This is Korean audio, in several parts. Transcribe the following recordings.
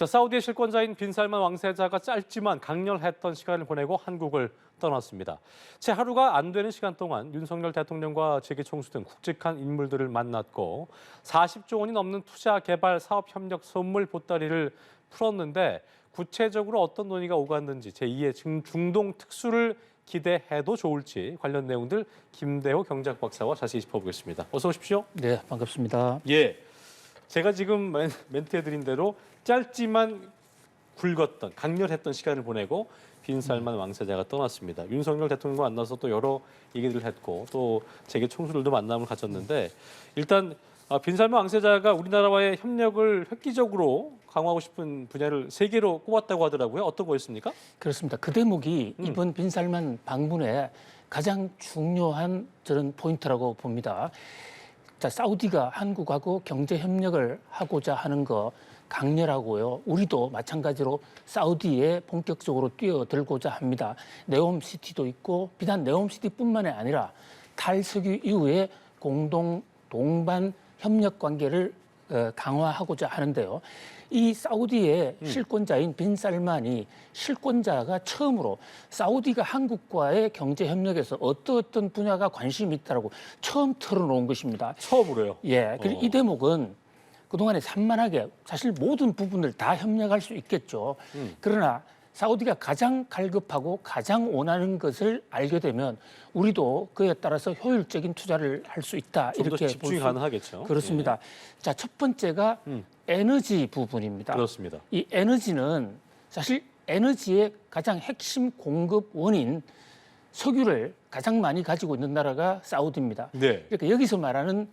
자, 사우디의 실권자인 빈살만 왕세자가 짧지만 강렬했던 시간을 보내고 한국을 떠났습니다. 채 하루가 안 되는 시간 동안 윤석열 대통령과 재계 총수 등 굵직한 인물들을 만났고 40조 원이 넘는 투자 개발 사업 협력 선물 보따리를 풀었는데 구체적으로 어떤 논의가 오갔는지 제2의 중동 특수를 기대해도 좋을지 관련 내용들 김대호 경제학 박사와 자세히 짚어보겠습니다. 어서 오십시오. 네, 반갑습니다. 예, 제가 지금 멘트해드린 대로 짧지만 굵었던 강렬했던 시간을 보내고 빈살만 왕세자가 떠났습니다. 윤석열 대통령과 만나서 또 여러 얘기들을 했고 또 재계 총수들도 만남을 가졌는데 일단 빈살만 왕세자가 우리나라와의 협력을 획기적으로 강화하고 싶은 분야를 3개로 꼽았다고 하더라고요. 어떤 거였습니까? 그렇습니다. 그 대목이 이번 빈살만 방문의 가장 중요한 저는 포인트라고 봅니다. 자, 사우디가 한국하고 경제 협력을 하고자 하는 거 강렬하고요. 우리도 마찬가지로 사우디에 본격적으로 뛰어들고자 합니다. 네옴시티도 있고 비단 네옴시티뿐만이 아니라 탈석유 이후에 공동 동반 협력 관계를 강화하고자 하는데요. 이 사우디의 실권자인 빈살만이 실권자가 처음으로 사우디가 한국과의 경제 협력에서 어떤 분야가 관심이 있다라고 처음 털어놓은 것입니다. 처음으로요. 예, 그리고 이 대목은 그동안에 산만하게 사실 모든 부분을 다 협력할 수 있겠죠. 그러나 사우디가 가장 갈급하고 가장 원하는 것을 알게 되면 우리도 그에 따라서 효율적인 투자를 할 수 있다. 좀 더 이렇게 집중이 가능하겠죠. 그렇습니다. 예. 자, 첫 번째가 에너지 부분입니다. 그렇습니다. 이 에너지는 사실 에너지의 가장 핵심 공급 원인 석유를 가장 많이 가지고 있는 나라가 사우디입니다. 네. 그러니까 여기서 말하는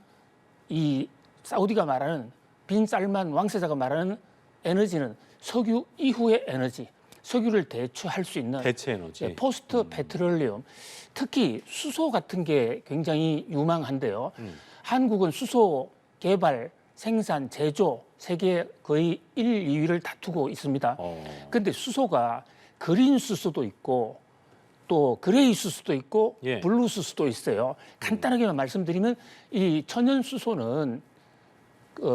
이 사우디가 말하는 빈살만 왕세자가 말하는 에너지는 석유 이후의 에너지, 석유를 대체할 수 있는 대체 에너지. 포스트 페트롤리움, 특히 수소 같은 게 굉장히 유망한데요. 한국은 수소 개발, 생산, 제조 세계 거의 1, 2위를 다투고 있습니다. 그런데 수소가 그린 수소도 있고 또 그레이 수소도 있고 예. 블루 수소도 있어요. 간단하게만 말씀드리면 이 천연 수소는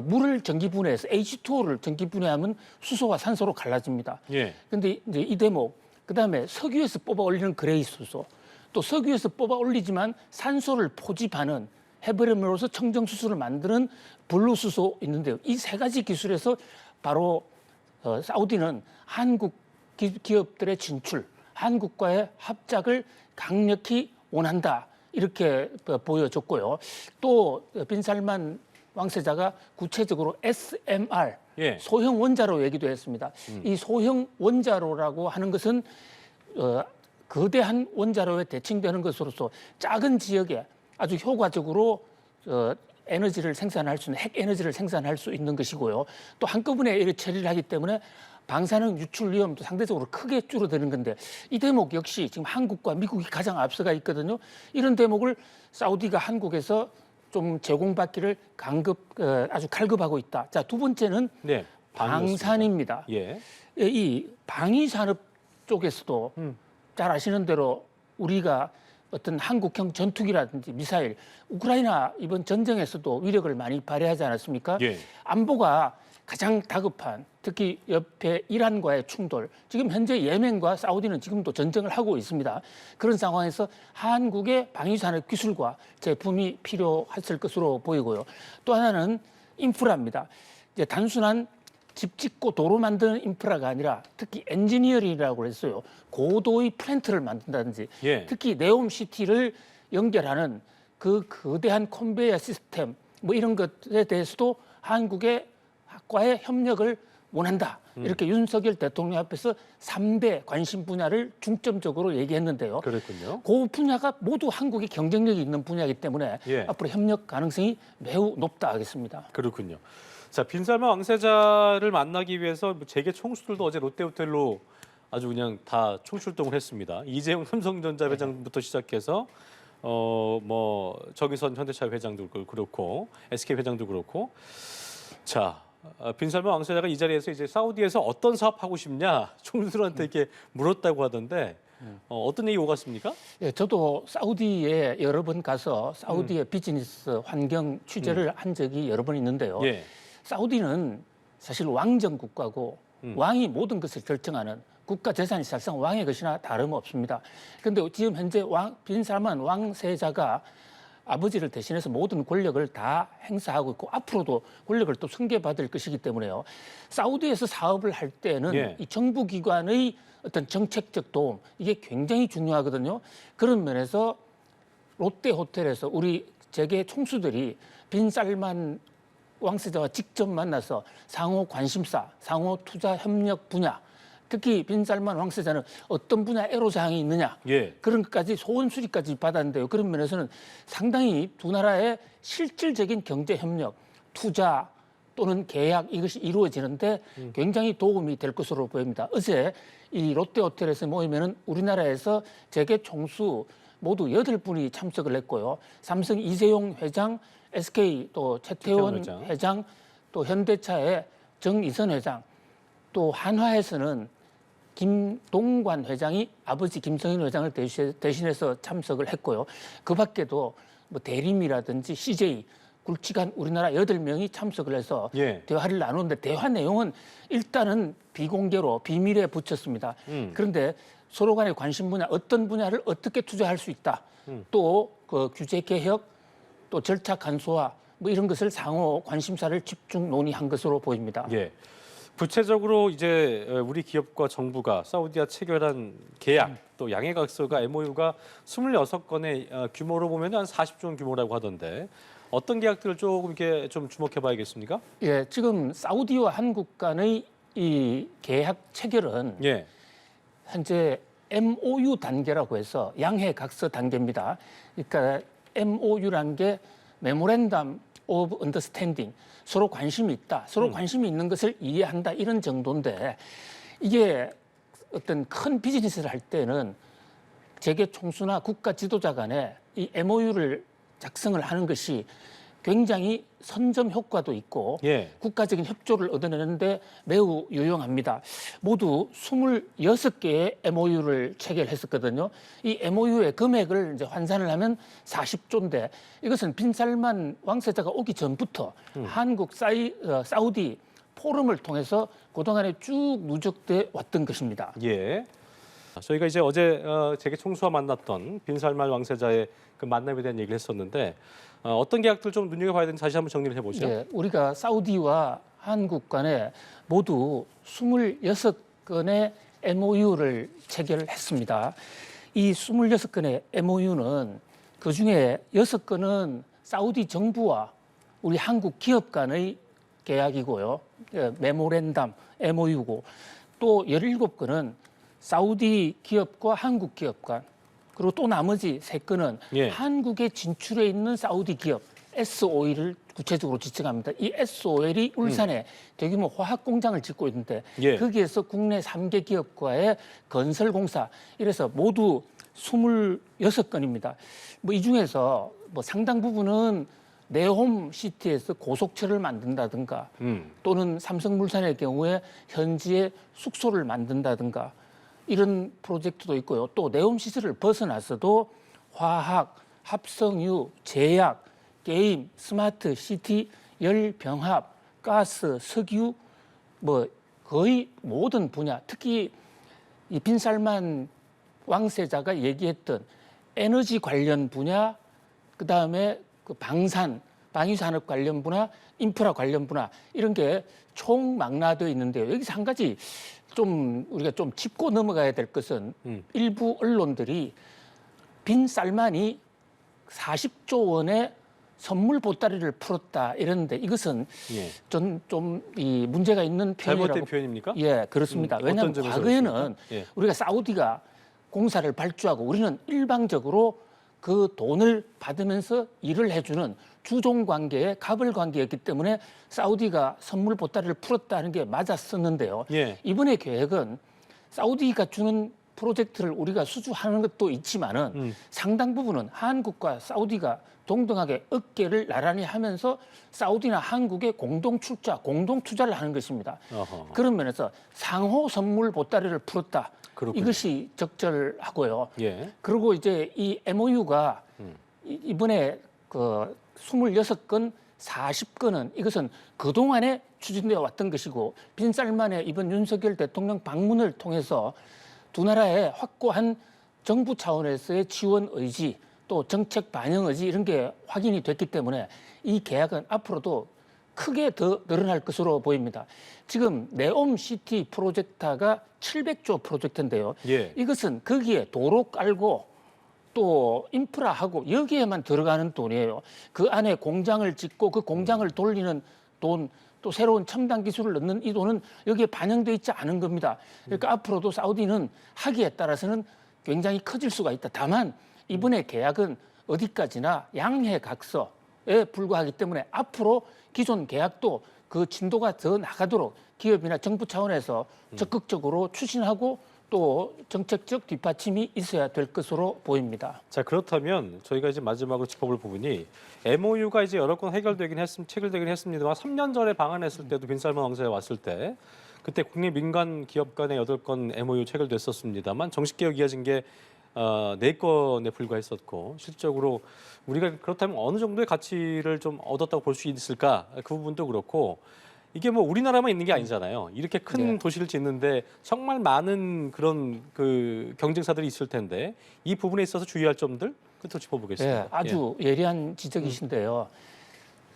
물을 전기분해해서 H2O를 전기분해하면 수소와 산소로 갈라집니다. 예. 근데 이제 이 대목, 그다음에 석유에서 뽑아 올리는 그레이 수소, 또 석유에서 뽑아 올리지만 산소를 포집하는 해버림으로써 청정 수소를 만드는 블루 수소 있는데요. 이 3가지 기술에서 바로 사우디는 한국 기업들의 진출, 한국과의 합작을 강력히 원한다. 이렇게 보여줬고요. 또 빈살만 왕세자가 구체적으로 SMR, 예. 소형 원자로 얘기도 했습니다. 이 소형 원자로라고 하는 것은 거대한 원자로에 대칭되는 것으로서 작은 지역에 아주 효과적으로 에너지를 생산할 수 있는 핵 에너지를 생산할 수 있는 것이고요. 또 한꺼번에 이렇게 처리를 하기 때문에 방사능 유출 위험도 상대적으로 크게 줄어드는 건데 이 대목 역시 지금 한국과 미국이 가장 앞서가 있거든요. 이런 대목을 사우디가 한국에서 좀 제공받기를 아주 갈급하고 있다. 자, 두 번째는 네. 방산입니다. 예. 이 방위 산업 쪽에서도 잘 아시는 대로 우리가 어떤 한국형 전투기라든지 미사일, 우크라이나 이번 전쟁에서도 위력을 많이 발휘하지 않았습니까? 예. 안보가 가장 다급한 특히 옆에 이란과의 충돌, 지금 현재 예멘과 사우디는 지금도 전쟁을 하고 있습니다. 그런 상황에서 한국의 방위산업 기술과 제품이 필요했을 것으로 보이고요. 또 하나는 인프라입니다. 이제 단순한 집 짓고 도로 만드는 인프라가 아니라 특히 엔지니어링이라고 했어요. 고도의 플랜트를 만든다든지 예. 특히 네옴시티를 연결하는 그 거대한 컨베이어 시스템 뭐 이런 것에 대해서도 한국의 과의 협력을 원한다. 이렇게 윤석열 대통령 앞에서 3대 관심 분야를 중점적으로 얘기했는데요. 그랬군요. 그 분야가 모두 한국의 경쟁력이 있는 분야이기 때문에 예. 앞으로 협력 가능성이 매우 높다 하겠습니다. 그렇군요. 자, 빈살만 왕세자를 만나기 위해서 재계 총수들도 어제 롯데호텔로 아주 그냥 다 총출동을 했습니다. 이재용 삼성전자 회장부터 시작해서 뭐 정의선 현대차 회장도 그렇고 SK 회장도 그렇고 자. 빈살만 왕세자가 이 자리에서 이제 사우디에서 어떤 사업 하고 싶냐 총수들한테 이렇게 물었다고 하던데 어떤 얘기 오갔습니까? 예, 저도 사우디에 여러 번 가서 사우디의 비즈니스 환경 취재를 한 적이 여러 번 있는데요. 예. 사우디는 사실 왕정 국가고 왕이 모든 것을 결정하는 국가 재산이 사실상 왕의 것이나 다름없습니다. 그런데 지금 현재 빈살만 왕세자가 아버지를 대신해서 모든 권력을 다 행사하고 있고 앞으로도 권력을 또 승계받을 것이기 때문에요. 사우디에서 사업을 할 때는 예. 이 정부기관의 어떤 정책적 도움 이게 굉장히 중요하거든요. 그런 면에서 롯데호텔에서 우리 재계 총수들이 빈살만 왕세자와 직접 만나서 상호 관심사, 상호 투자 협력 분야, 특히 빈살만 왕세자는 어떤 분야 애로사항이 있느냐 예. 그런 것까지 소원 수리까지 받았는데요. 그런 면에서는 상당히 두 나라의 실질적인 경제 협력, 투자 또는 계약 이것이 이루어지는데 굉장히 도움이 될 것으로 보입니다. 어제 이 롯데호텔에서 모이면은 우리나라에서 재계 총수 모두 8분이 참석을 했고요. 삼성 이재용 회장, SK 또 최태원 회장, 또 현대차의 정이선 회장, 또 한화에서는 김동관 회장이 아버지 김성인 회장을 대신해서 참석을 했고요. 그 밖에도 뭐 대림이라든지 CJ, 굵직한 우리나라 8명이 참석을 해서 예. 대화를 나누는데 대화 내용은 일단은 비공개로 비밀에 붙였습니다. 그런데 서로 간의 관심 분야, 어떤 분야를 어떻게 투자할 수 있다. 또 그 규제 개혁, 또 절차 간소화 뭐 이런 것을 상호 관심사를 집중 논의한 것으로 보입니다. 예. 구체적으로 이제 우리 기업과 정부가 사우디와 체결한 계약 또 양해각서가 MOU가 26건의 규모로 보면 한 40조 원 규모라고 하던데 어떤 계약들을 조금 이렇게 좀 주목해봐야겠습니까? 예, 지금 사우디와 한국 간의 이 계약 체결은 예. 현재 MOU 단계라고 해서 양해각서 단계입니다. 그러니까 MOU라는 게 메모랜덤 오브 언더스탠딩, 서로 관심이 있다, 서로 관심이 있는 것을 이해한다 이런 정도인데 이게 어떤 큰 비즈니스를 할 때는 재계 총수나 국가 지도자 간에 이 MOU를 작성을 하는 것이 굉장히 선점 효과도 있고 예. 국가적인 협조를 얻어내는데 매우 유용합니다. 모두 26개의 MOU를 체결했었거든요. 이 MOU의 금액을 이제 환산을 하면 40조인데 이것은 빈살만 왕세자가 오기 전부터 한국 사우디 포럼을 통해서 그동안에 쭉 누적돼 왔던 것입니다. 예. 저희가 이제 어제 재계 총수와 만났던 빈살만 왕세자의 그 만남에 대한 얘기를 했었는데 어떤 계약들 좀 눈여겨봐야 되는지 다시 한번 정리를 해보죠. 예, 우리가 사우디와 한국 간에 모두 26건의 MOU를 체결했습니다. 이 26건의 MOU는 그중에 6건은 사우디 정부와 우리 한국 기업 간의 계약이고요. 예, 메모랜덤 MOU고 또 17건은 사우디 기업과 한국 기업 간 그리고 또 나머지 3건은 예. 한국에 진출해 있는 사우디 기업 S-OIL을 구체적으로 지칭합니다. 이 S-OIL이 울산에 대규모 화학 공장을 짓고 있는데 예. 거기에서 국내 3개 기업과의 건설 공사 이래서 모두 26건입니다. 뭐 이 중에서 뭐 상당 부분은 네홈 시티에서 고속철을 만든다든가 또는 삼성물산의 경우에 현지에 숙소를 만든다든가 이런 프로젝트도 있고요. 또 네옴 시설을 벗어나서도 화학, 합성유, 제약, 게임, 스마트 시티, 열병합, 가스, 석유 뭐 거의 모든 분야, 특히 이 빈살만 왕세자가 얘기했던 에너지 관련 분야, 그 다음에 그 방위산업 관련 분야, 인프라 관련 분야 이런 게 총망라되어 있는데요. 여기서 한 가지 좀 우리가 좀 짚고 넘어가야 될 것은 일부 언론들이 빈살만이 40조 원의 선물 보따리를 풀었다 이러는데 이것은 예. 좀 이 문제가 있는 표현이라고. 잘못된 표현입니까? 예, 그렇습니다. 왜냐하면 어떤 점에서 과거에는 그렇습니까? 예. 우리가 사우디가 공사를 발주하고 우리는 일방적으로 그 돈을 받으면서 일을 해주는 주종 관계의 갑을 관계였기 때문에 사우디가 선물 보따리를 풀었다는 게 맞았었는데요. 예. 이번에 계획은 사우디가 주는 프로젝트를 우리가 수주하는 것도 있지만은 상당 부분은 한국과 사우디가 동등하게 어깨를 나란히 하면서 사우디나 한국의 공동 출자, 공동 투자를 하는 것입니다. 어허. 그런 면에서 상호 선물 보따리를 풀었다. 그렇군요. 이것이 적절하고요. 예. 그리고 이제 이 MOU가 이번에 그 26건 40건은 이것은 그동안에 추진되어 왔던 것이고 빈살만의 이번 윤석열 대통령 방문을 통해서 두 나라의 확고한 정부 차원에서의 지원 의지 또 정책 반영 의지 이런 게 확인이 됐기 때문에 이 계약은 앞으로도 크게 더 늘어날 것으로 보입니다. 지금 네옴시티 프로젝트가 700조 프로젝트인데요. 예. 이것은 거기에 도로 깔고 또 인프라하고 여기에만 들어가는 돈이에요. 그 안에 공장을 짓고 그 공장을 돌리는 돈, 또 새로운 첨단 기술을 넣는 이 돈은 여기에 반영돼 있지 않은 겁니다. 그러니까 앞으로도 사우디는 하기에 따라서는 굉장히 커질 수가 있다. 다만 이번에 계약은 어디까지나 양해각서에 불과하기 때문에 앞으로 기존 계약도 그 진도가 더 나가도록 기업이나 정부 차원에서 적극적으로 추진하고 또 정책적 뒷받침이 있어야 될 것으로 보입니다. 자, 그렇다면 저희가 이제 마지막으로 짚어볼 부분이 MOU가 이제 여러 건 체결되긴 했습니다만 3년 전에 방한했을 때도 빈살만 왕세에 왔을 때 그때 국내 민간 기업 간의 8건 MOU 체결됐었습니다만 정식 개혁 이어진 게 4건에 불과했었고 실질적으로 우리가 그렇다면 어느 정도의 가치를 좀 얻었다고 볼 수 있을까? 그 부분도 그렇고 이게 뭐 우리나라만 있는 게 아니잖아요. 이렇게 큰 네. 도시를 짓는데 정말 많은 그런 그 경쟁사들이 있을 텐데 이 부분에 있어서 주의할 점들 끝으로 짚어보겠습니다. 네, 아주 예리한 지적이신데요.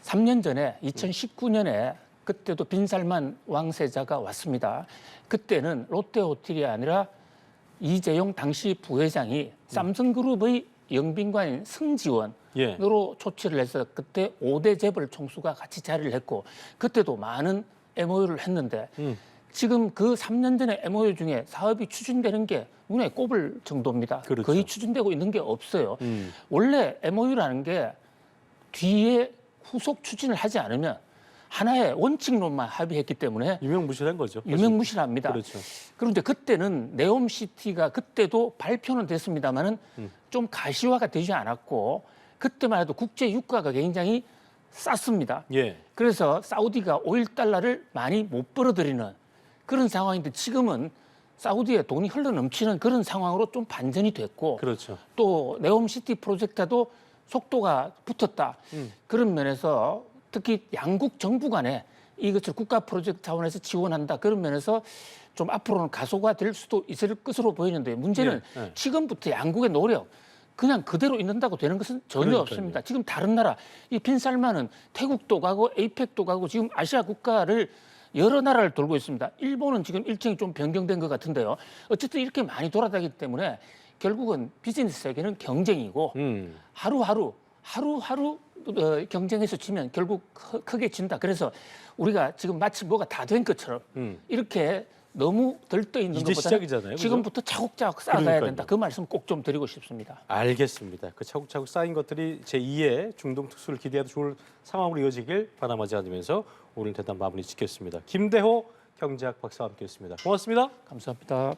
3년 전에 2019년에 그때도 빈살만 왕세자가 왔습니다. 그때는 롯데호텔이 아니라 이재용 당시 부회장이 삼성그룹의 영빈관인 승지원으로 예. 초치를 해서 그때 5대 재벌 총수가 같이 자리를 했고 그때도 많은 MOU를 했는데 지금 그 3년 전에 MOU 중에 사업이 추진되는 게 눈에 꼽을 정도입니다. 그렇죠. 거의 추진되고 있는 게 없어요. 원래 MOU라는 게 뒤에 후속 추진을 하지 않으면 하나의 원칙론만 합의했기 때문에 유명무실한 거죠. 유명무실합니다. 그렇죠. 그런데 그때는 네옴시티가 그때도 발표는 됐습니다만은 좀 가시화가 되지 않았고 그때만 해도 국제 유가가 굉장히 쌌습니다. 예. 그래서 사우디가 오일 달러를 많이 못 벌어들이는 그런 상황인데 지금은 사우디에 돈이 흘러 넘치는 그런 상황으로 좀 반전이 됐고 그렇죠. 또 네옴시티 프로젝트도 속도가 붙었다. 그런 면에서 특히 양국 정부 간에 이것을 국가 프로젝트 차원에서 지원한다. 그런 면에서 좀 앞으로는 가속화될 수도 있을 것으로 보이는데 문제는 예. 지금부터 양국의 노력 그냥 그대로 있는다고 되는 것은 전혀 그러니까요. 없습니다. 지금 다른 나라 이 빈살만은 태국도 가고 에이펙도 가고 지금 아시아 국가를 여러 나라를 돌고 있습니다. 일본은 지금 일정이 좀 변경된 것 같은데요. 어쨌든 이렇게 많이 돌아다니기 때문에 결국은 비즈니스 세계는 경쟁이고 하루하루 경쟁에서 지면 결국 크게 진다. 그래서 우리가 지금 마치 뭐가 다 된 것처럼 이렇게 너무 들떠 있는 이제 것보다 시작이잖아요, 그죠? 지금부터 차곡차곡 쌓아가야 그러니까요. 된다. 그 말씀 꼭 좀 드리고 싶습니다. 알겠습니다. 그 차곡차곡 쌓인 것들이 제2의 중동 특수를 기대해도 좋을 상황으로 이어지길 바람하지 않으면서 오늘 대담 마무리 짓겠습니다. 김대호 경제학 박사와 함께했습니다. 고맙습니다. 감사합니다.